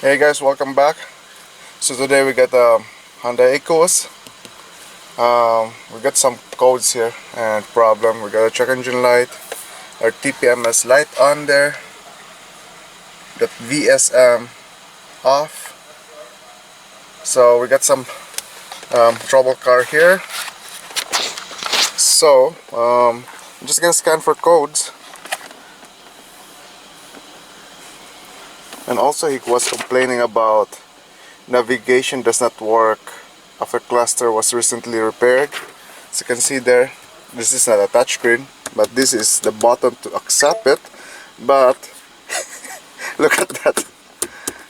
Hey guys, welcome back. So today we got Hyundai Equus. We got some codes here and problem. We got a check engine light, our TPMS light on there, got VSM off. So we got some trouble car here. So I'm just gonna scan for codes. And also he was complaining about navigation does not work after cluster was recently repaired. As you can see there, this is not a touchscreen, but this is the button to accept it. But look at that.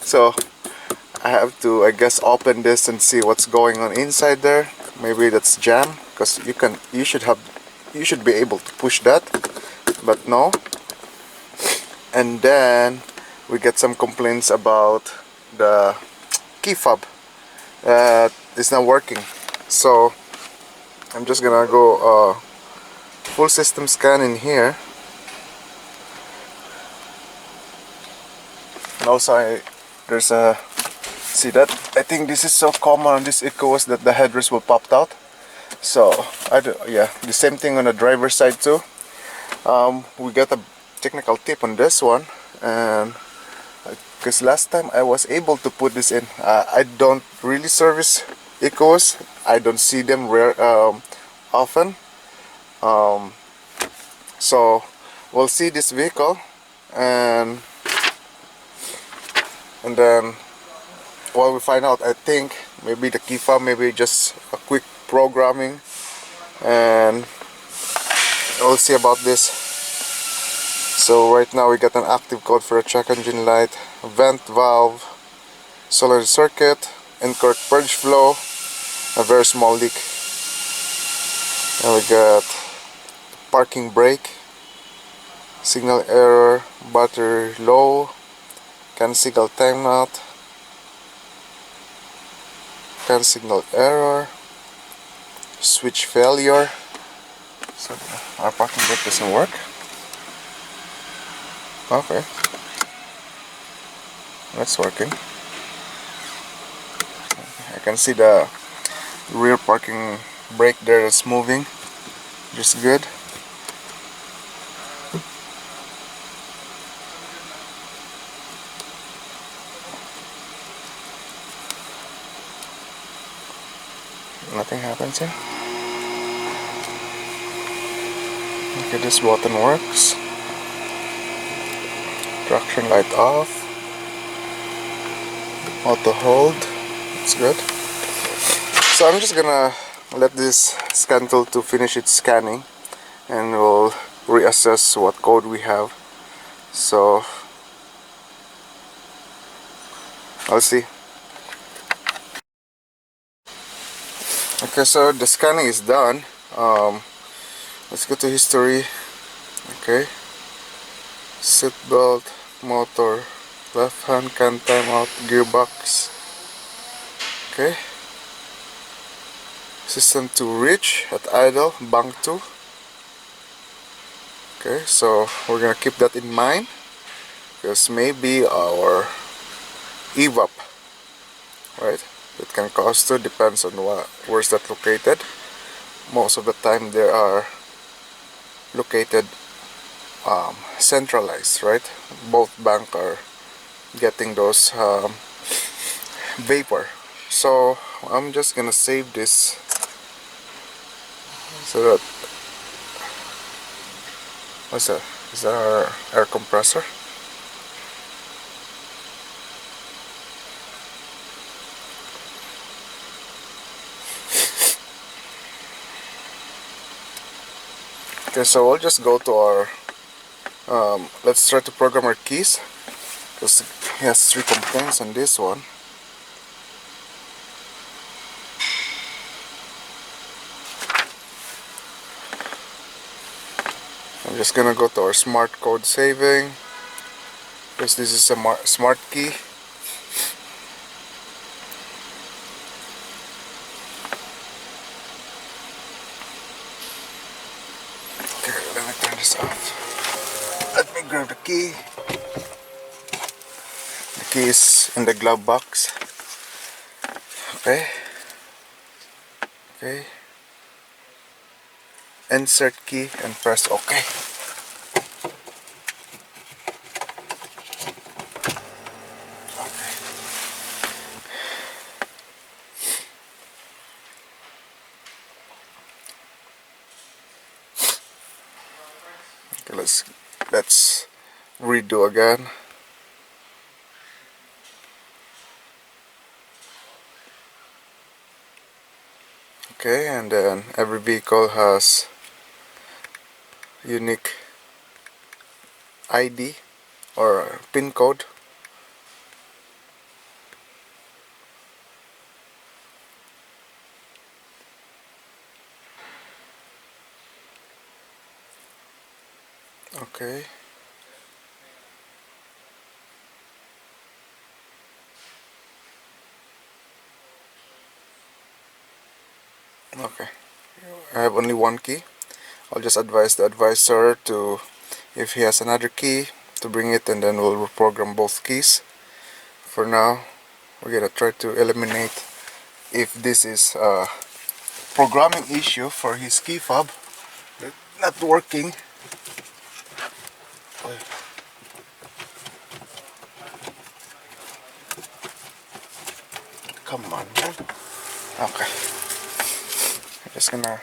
So I have to, I guess, open this and see what's going on inside there. Maybe that's jam, because you should be able to push that, but no. And then we get some complaints about the key fob that is not working. So I'm just gonna go full system scan in here. And also there's a, see that, I think this is so common on this Equus that the headrest will pop out. So yeah, the same thing on the driver's side too. We got a technical tip on this one, and because last time I was able to put this in. I don't really service Equus. I don't see them often. So we'll see this vehicle, and then while we find out, I think maybe the key fob, maybe just a quick programming, and we'll see about this. So right now we got an active code for a check engine light, vent valve, solenoid circuit, incorrect purge flow, a very small leak. And we got parking brake, signal error, battery low, can signal timeout, can signal error, switch failure. So our parking brake doesn't work. Okay, that's working. I can see the rear parking brake there that's moving, just good. Nothing happens here. Okay, this button works. Traction light off, auto hold, it's good. So I'm just gonna let this scan tool to finish its scanning, and we'll reassess what code we have. So I'll see. Okay, so the scanning is done. Let's go to history. Okay, seat belt, motor, left hand can timeout, gearbox. Okay, system to reach at idle, bank 2. Okay, so we're gonna keep that in mind, because maybe our evap, right, it can cause to, depends on where's that located. Most of the time they are located centralized, right? Both bank are getting those vapor. So I'm just gonna save this so that, what's that? Is that our air compressor? Okay, so we'll just go to our let's try to program our keys, because he has 3 complaints on this one. I'm just gonna go to our smart code saving, because this is a smart key. Okay, let me turn this off. Let me grab the key. The key is in the glove box. Okay. Okay. Insert key and press OK. Okay, let's redo again. Okay, and then every vehicle has unique ID or PIN code. Okay. Okay. I have only one key. I'll just advise the advisor to, if he has another key, to bring it, and then we'll reprogram both keys. For now, we're gonna try to eliminate if this is a programming issue for his key fob not working. Come on, man. Okay. I'm just gonna...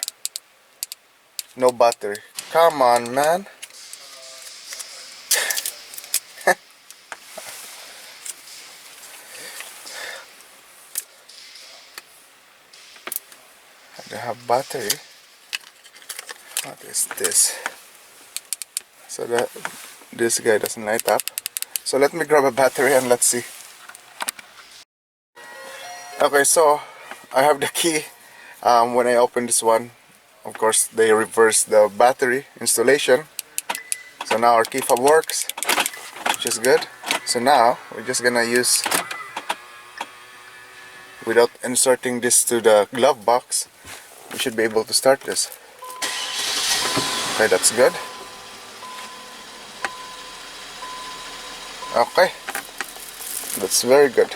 No battery. Come on, man. I don't have battery. What is this? So that this guy doesn't light up. So let me grab a battery and let's see. Okay, so I have the key. When I open this one, of course they reverse the battery installation. So now our key fob works, which is good. So now we're just gonna use, without inserting this to the glove box, we should be able to start this. Okay, that's good. Okay, that's very good.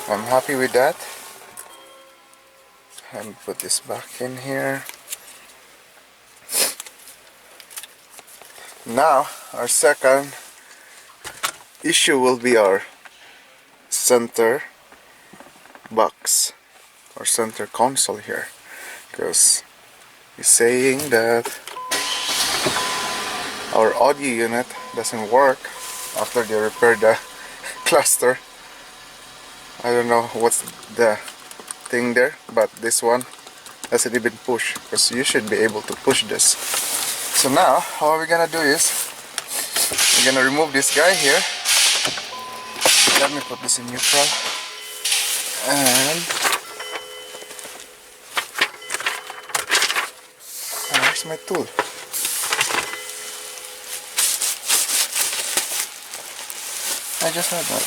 I'm happy with that. And put this back in here. Now our second issue will be our center box or center console here, because he's saying that our audio unit doesn't work after they repaired the cluster. I don't know what's the thing there, but this one hasn't even pushed, because you should be able to push this. So now what we're gonna do is we're gonna remove this guy here. Let me put this in neutral, and where's my tool? I just had that.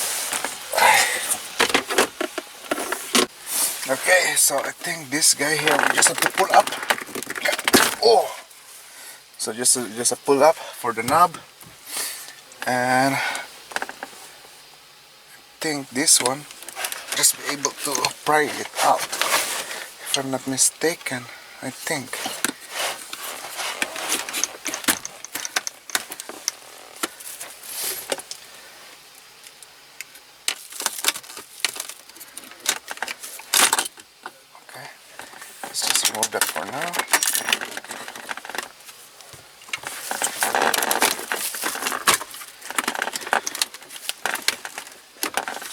Okay, so I think this guy here we just have to pull up. Oh, so just a pull up for the knob, and I think this one just be able to pry it out. If I'm not mistaken, I think. Let's just remove that for now.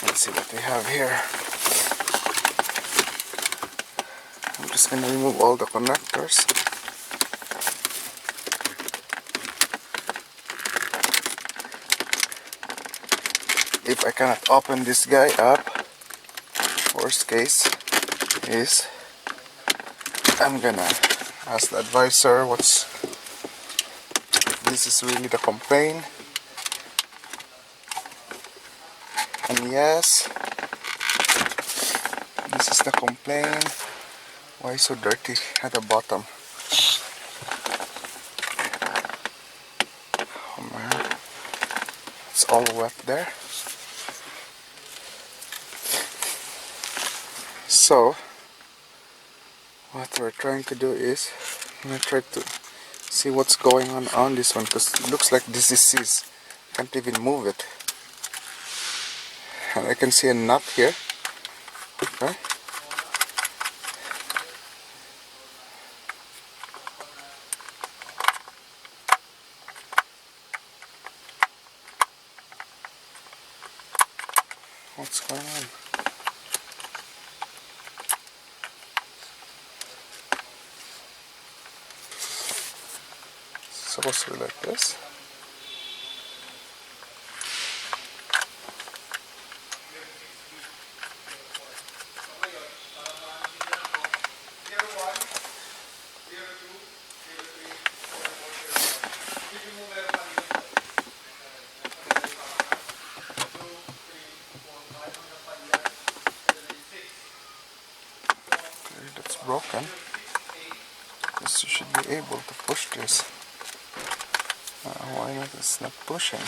Let's see what we have here. I'm just going to remove all the connectors. If I cannot open this guy up, worst case is I'm gonna ask the advisor what's, this is really the complaint. And yes, this is the complaint. Why so dirty at the bottom? Oh man, it's all wet there. So what we're trying to do is I'm gonna try to see what's going on this one, because it looks like this is seized. Can't even move it. And I can see a nut here. Okay. What's going on? It's supposed to be like this. Okay, that's broken. Because you should be able to push this. Why not? It's not pushing.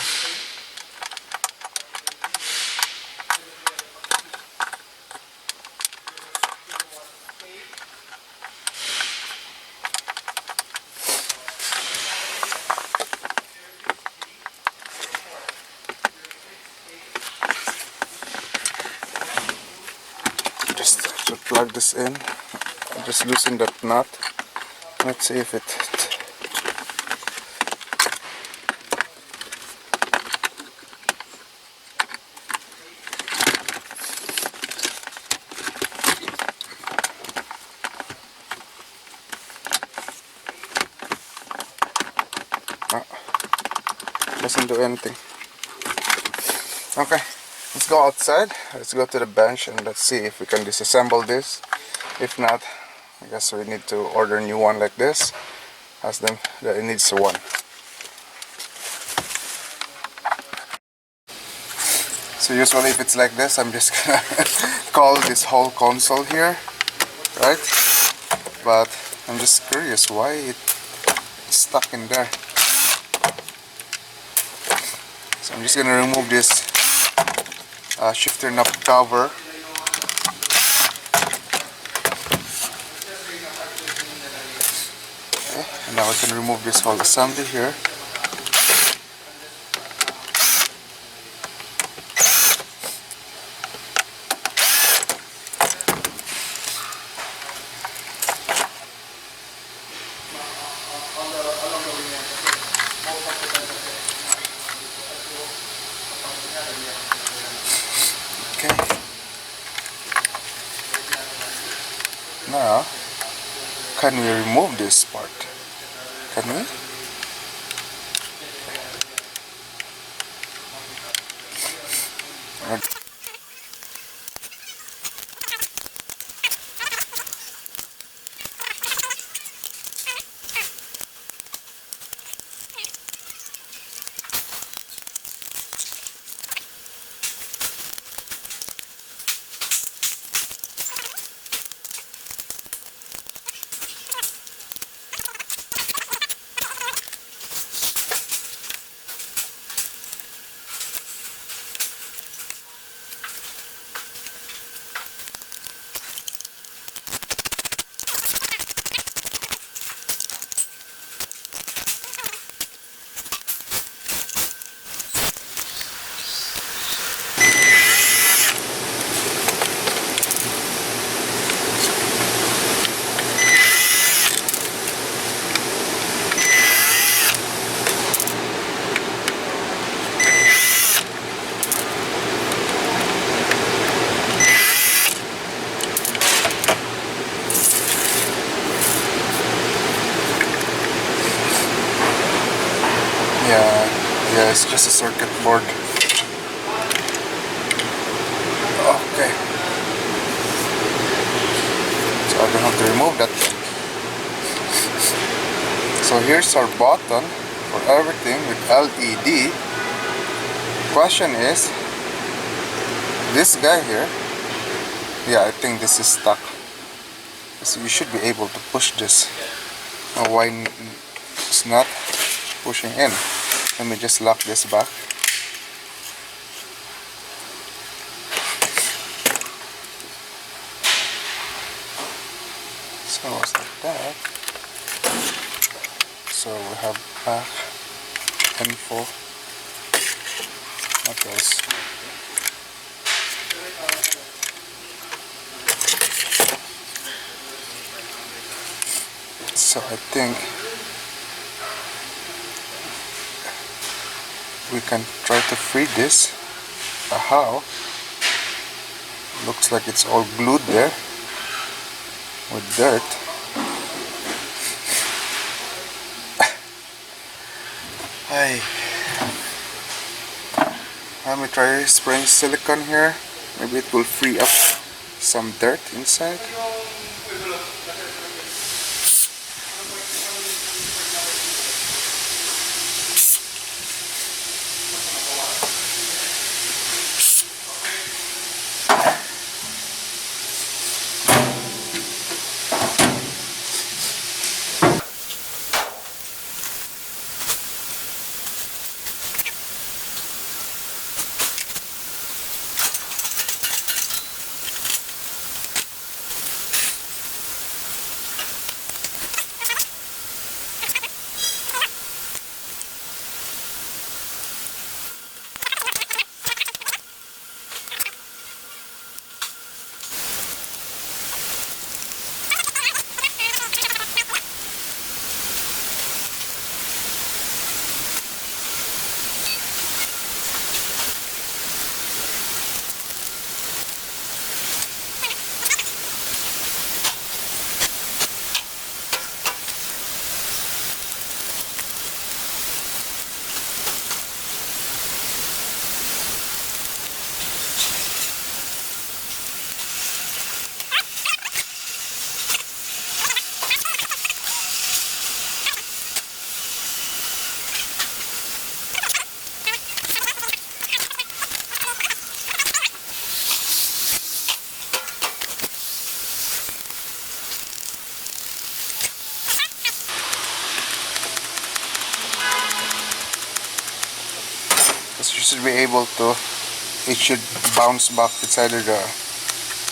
Just to plug this in, just loosen that nut. Let's see if it. Doesn't do anything. Okay, let's go outside. Let's go to the bench and let's see if we can disassemble this. If not, I guess we need to order a new one like this. Ask them that it needs one. So usually if it's like this, I'm just gonna call this whole console here, right? But I'm just curious why it's stuck in there. So I'm just gonna remove this shifter knob cover. Okay, and now I can remove this whole assembly here. Okay. Now, can we remove this part? Can we? Yeah, it's just a circuit board. Okay. So I don't have to remove that. So here's our button for everything with LED. Question is, this guy here, yeah, I think this is stuck. So you should be able to push this. Why it's not pushing in? Let me just lock this back. So it's like that. So we have back info. What else? So I think we can try to free this. How? Looks like it's all glued there with dirt. Hey, let me try spraying silicone here. Maybe it will free up some dirt inside. Because you should be able to, it should bounce back. It's either the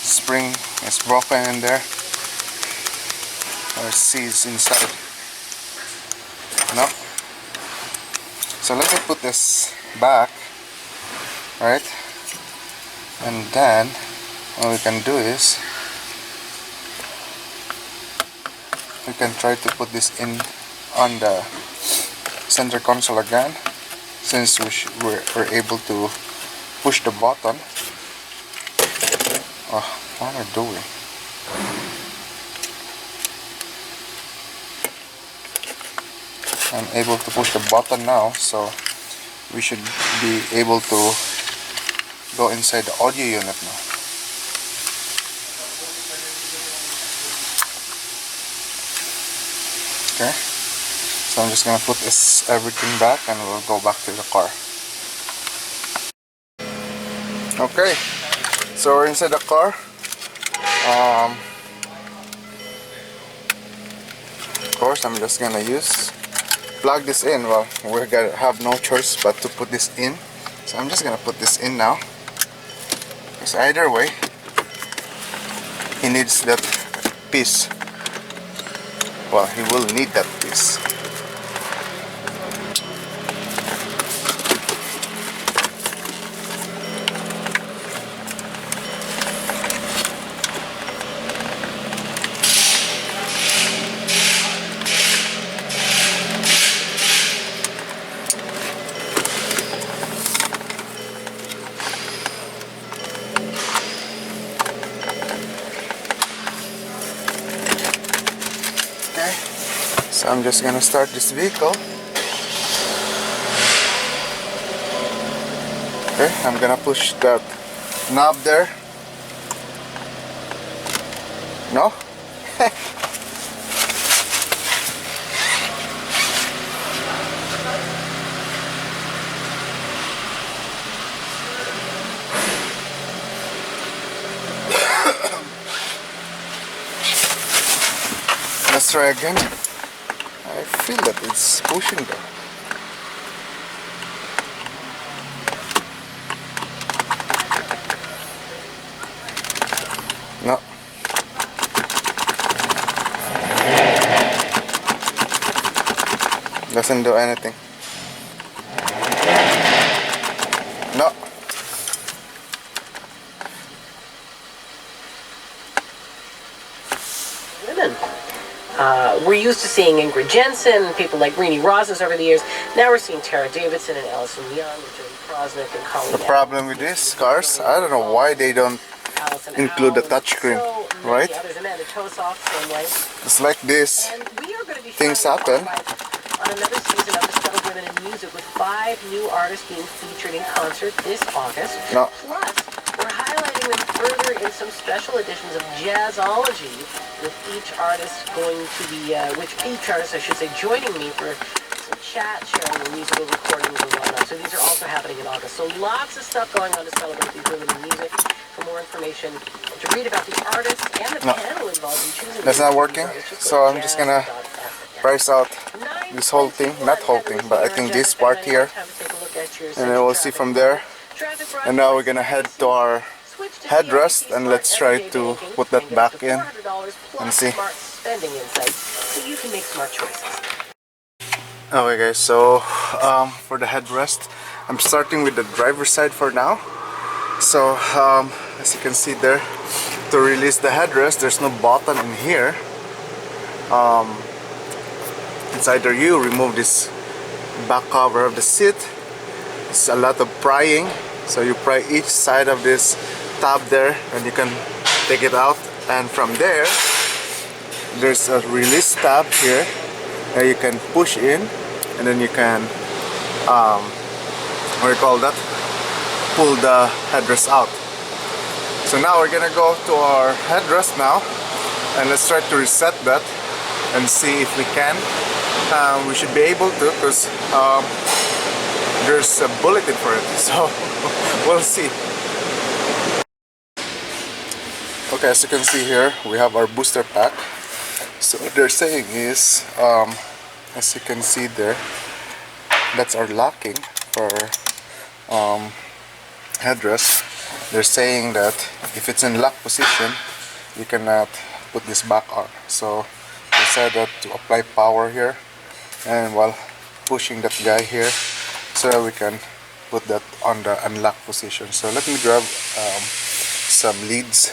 spring is broken in there or seized inside. No. So let me put this back, right? And then what we can do is we can try to put this in on the center console again, since we're able to push the button. Oh, what am I doing? I'm able to push the button now, so we should be able to go inside the audio unit now. Okay, so I'm just gonna put everything back and we'll go back to the car. Okay, so we're inside the car. Of course, I'm just gonna plug this in. Well, we're gonna have no choice but to put this in. So I'm just gonna put this in now. Because either way, he needs that piece. Well, he will need that piece. So I'm just gonna start this vehicle. Okay, I'm gonna push that knob there. No? Let's try again. I feel that it's pushing there. No. Doesn't do anything. No. Women. We're used to seeing Ingrid Jensen, people like Renee Rosas over the years. Now we're seeing Tara Davidson and Allison Young, and Jody Krosnick and Colleen. The problem with these cars, I don't know why they don't include the touchscreen, right? It's like this. Things happen. On another season of Discovered Women in Music with 5 new artists being featured in concert this August. No. Plus, we're highlighting them further in some special editions of Jazzology, with each artist going to be, each artist, I should say, joining me for some chat, sharing their musical recordings and whatnot. So these are also happening in August. So lots of stuff going on to celebrate these women in music. For more information, to read about the artists and the panel involved in choosing. That's not working, so I'm just gonna price out this whole thing, not whole thing, but I think this part here, and then we'll see from there. And now we're gonna head to our headrest, and let's try to put that back in and see. Okay guys, so for the headrest, I'm starting with the driver's side for now. So as you can see there, to release the headrest, there's no button in here. It's either you remove this back cover of the seat. It's a lot of prying, so you pry each side of this tab there and you can take it out, and from there there's a release tab here that you can push in, and then you can what do you call that, pull the headrest out. So now we're gonna go to our headrest now, and let's try to reset that and see if we can. We should be able to, because there's a bulletin for it, so we'll see. Okay, as you can see here, we have our booster pack. So what they're saying is, as you can see there, that's our locking for headrest. They're saying that if it's in lock position, you cannot put this back on. So they said that to apply power here, and while pushing that guy here, so that we can put that on the unlock position. So let me grab some leads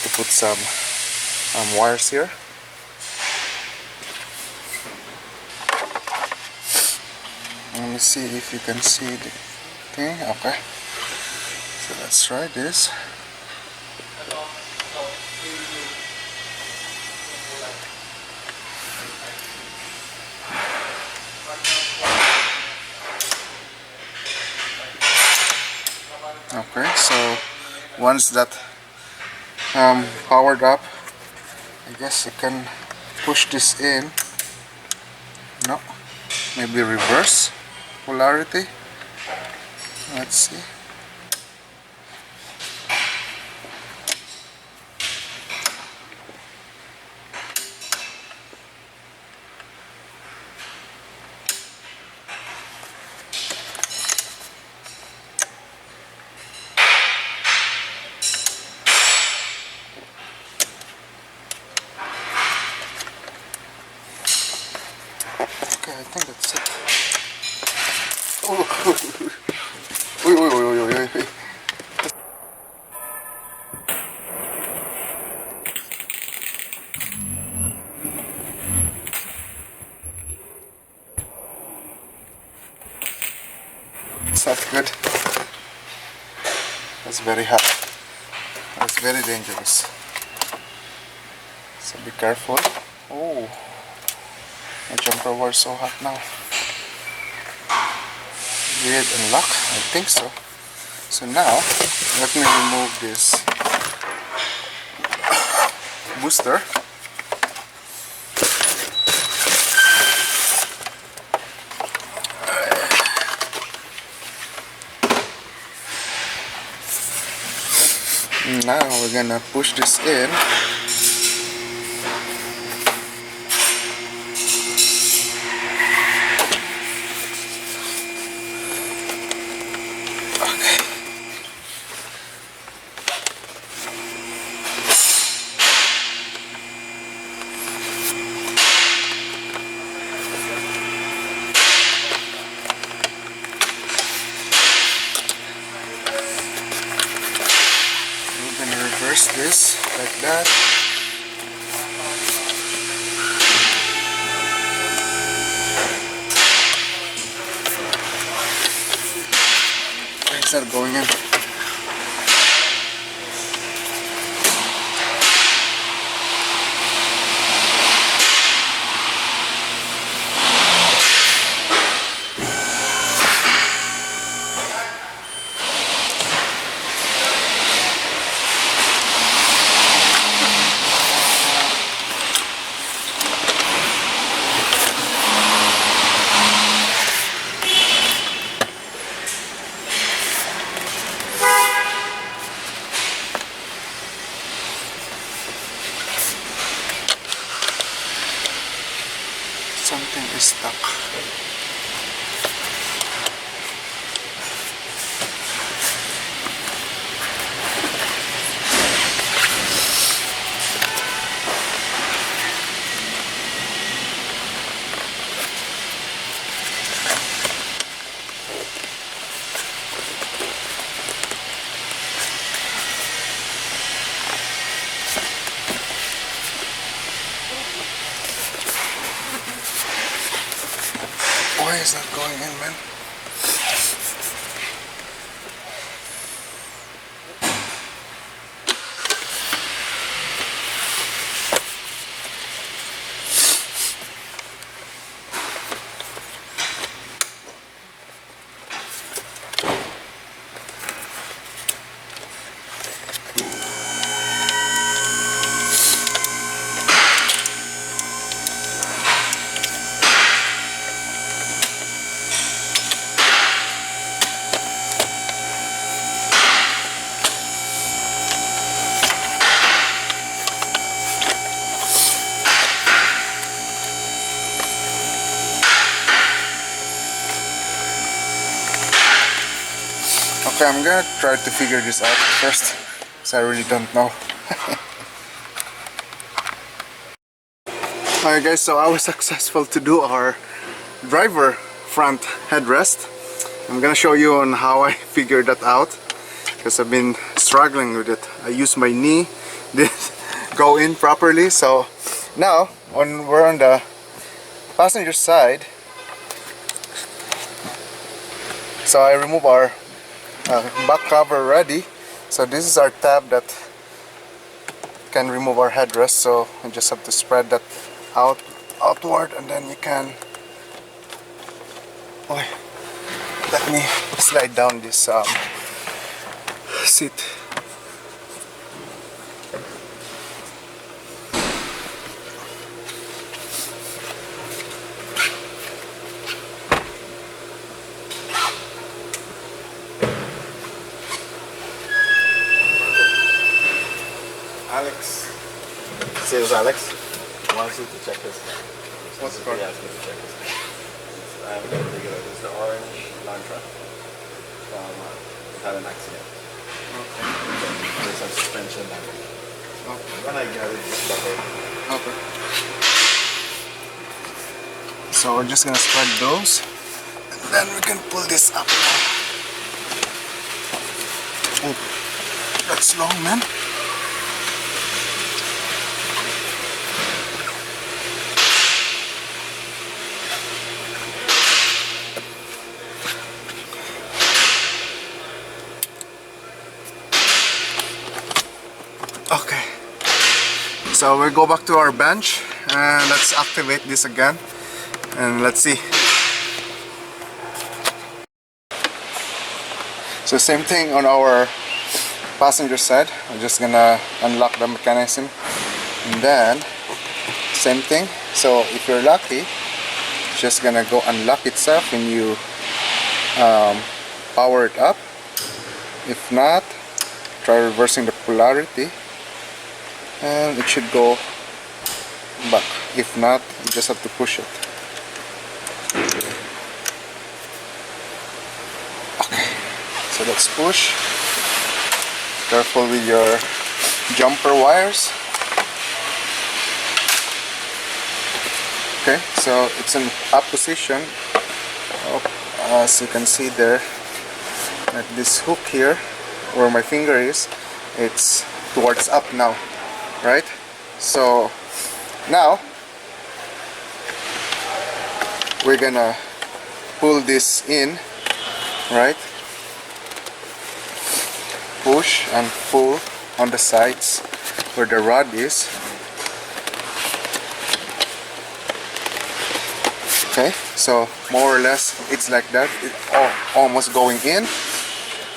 to put some wires here. Let me see if you can see the thing. Okay, so let's try this. Okay, so once that powered up, I guess you can push this in. No, maybe reverse polarity. Let's see. Okay, I think that's it. Oh. It's not good. That's very hot. That's very dangerous. So be careful. Oh, my jumper was so hot now. Did it unlock? I think so. So now, let me remove this booster. Now we're gonna push this in. reverse this like that. It's not going in. Something is stuck. Why is that going in, man? Okay, I'm gonna try to figure this out first, because I really don't know. Alright guys, so I was successful to do our driver front headrest. I'm gonna show you on how I figured that out, because I've been struggling with it. I used my knee, didn't go in properly. So now we're on the passenger side, so I remove our back cover already. So this is our tab that can remove our headrest, so you just have to spread that outward, and then you can let me slide down this seat. Alex, sales Alex, wants you to check this. What's the car? He asked me to check this. I'm going to figure out. This is the orange Lantra. It had an accident. Okay. There's some suspension damage. Okay. When I get it, just buckle. Okay. So we're just gonna spread those, and then we can pull this up. Oh, that's long, man. Okay, so we go back to our bench and let's activate this again, and let's see. So same thing on our passenger side. I'm just gonna unlock the mechanism, and then same thing. So if you're lucky, it's just gonna go unlock itself when you power it up. If not, try reversing the polarity, and it should go back. If not, you just have to push it. Okay, so let's push. Careful with your jumper wires. Okay, so it's in up position. As you can see there, at this hook here where my finger is, it's towards up now, right? So now we're gonna pull this in, right? Push and pull on the sides where the rod is. Okay, so more or less it's like that. It's almost going in,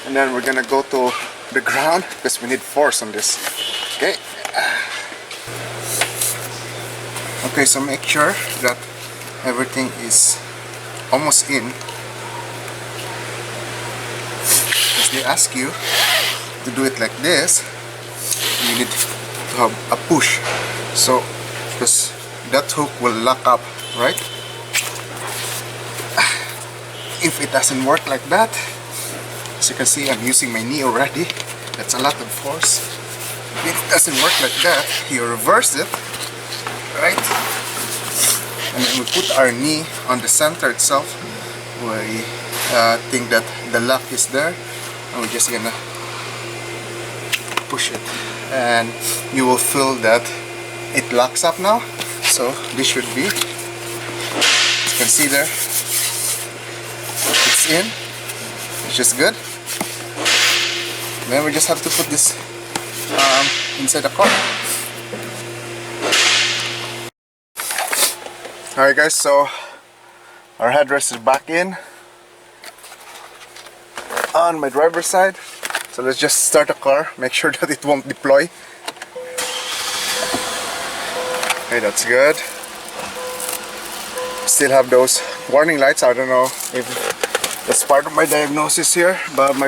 and then we're gonna go to the ground because we need force on this. Okay. Okay, so make sure that everything is almost in. Because they ask you to do it like this, you need to have a push. So, because that hook will lock up, right? If it doesn't work like that, as you can see, I'm using my knee already. That's a lot of force. If it doesn't work like that, you reverse it, right? And then we put our knee on the center itself. We think that the lock is there, and we're just gonna push it, and you will feel that it locks up now. So this should be, as you can see there, it's in, which is good. Then we just have to put this inside the car. Alright guys, so our headrest is back in on my driver's side. So let's just start the car, make sure that it won't deploy. Okay, that's good. Still have those warning lights. I don't know if that's part of my diagnosis here, but my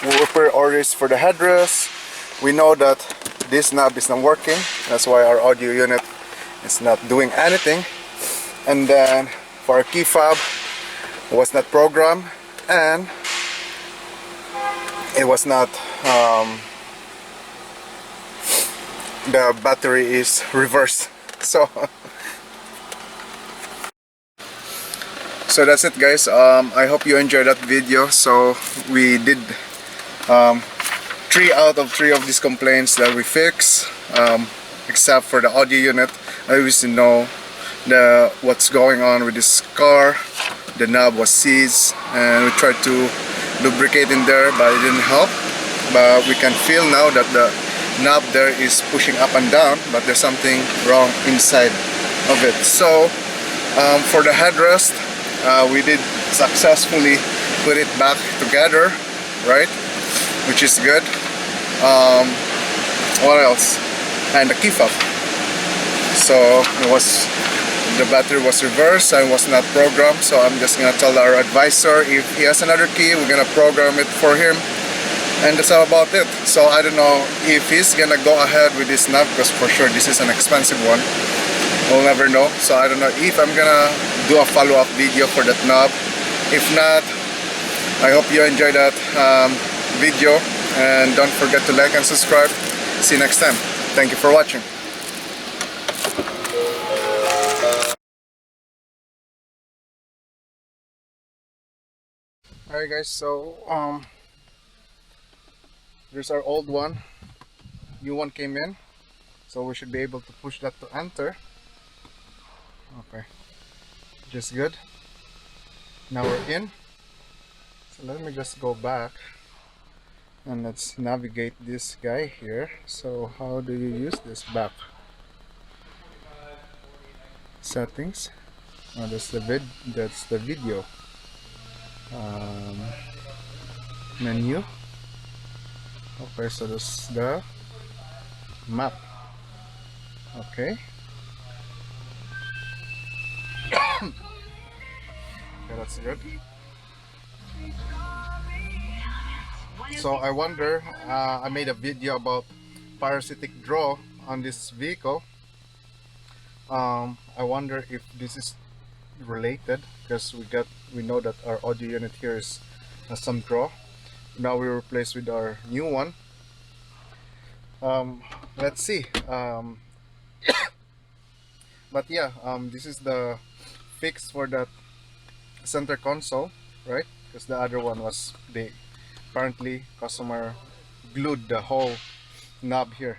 repair orders for the headrest. We know that this knob is not working. That's why our audio unit is not doing anything. And then for our key fob, it was not programmed, and it was not the battery is reversed. So that's it guys. I hope you enjoyed that video. So we did 3 out of 3 of these complaints that we fixed, except for the audio unit. I obviously know what's going on with this car. The knob was seized, and we tried to lubricate in there, but it didn't help. But we can feel now that the knob there is pushing up and down, but there's something wrong inside of it. So for the headrest, we did successfully put it back together, right? Which is good. What else? And the key fob. So the battery was reversed and was not programmed. So I'm just gonna tell our advisor, if he has another key, we're gonna program it for him. And that's all about it. So I don't know if he's gonna go ahead with this knob, because for sure this is an expensive one. We'll never know. So I don't know if I'm gonna do a follow-up video for that knob. If not, I hope you enjoyed that video, and don't forget to like and subscribe. See you next time. Thank you for watching. Alright guys, so there's our old one. New one came in, so we should be able to push that to enter. Okay, just good. Now we're in. So let me just go back and let's navigate this guy here. So how do you use this back? Settings. Oh, that's the video. Menu. Okay, so that's the map. Okay. Okay, that's good. So I wonder, I made a video about parasitic draw on this vehicle. I wonder if this is related, because we know that our audio unit here has some draw. Now we replace with our new one. Let's see. But yeah, this is the fix for that center console, right? Because the other one was Apparently customer glued the whole knob here.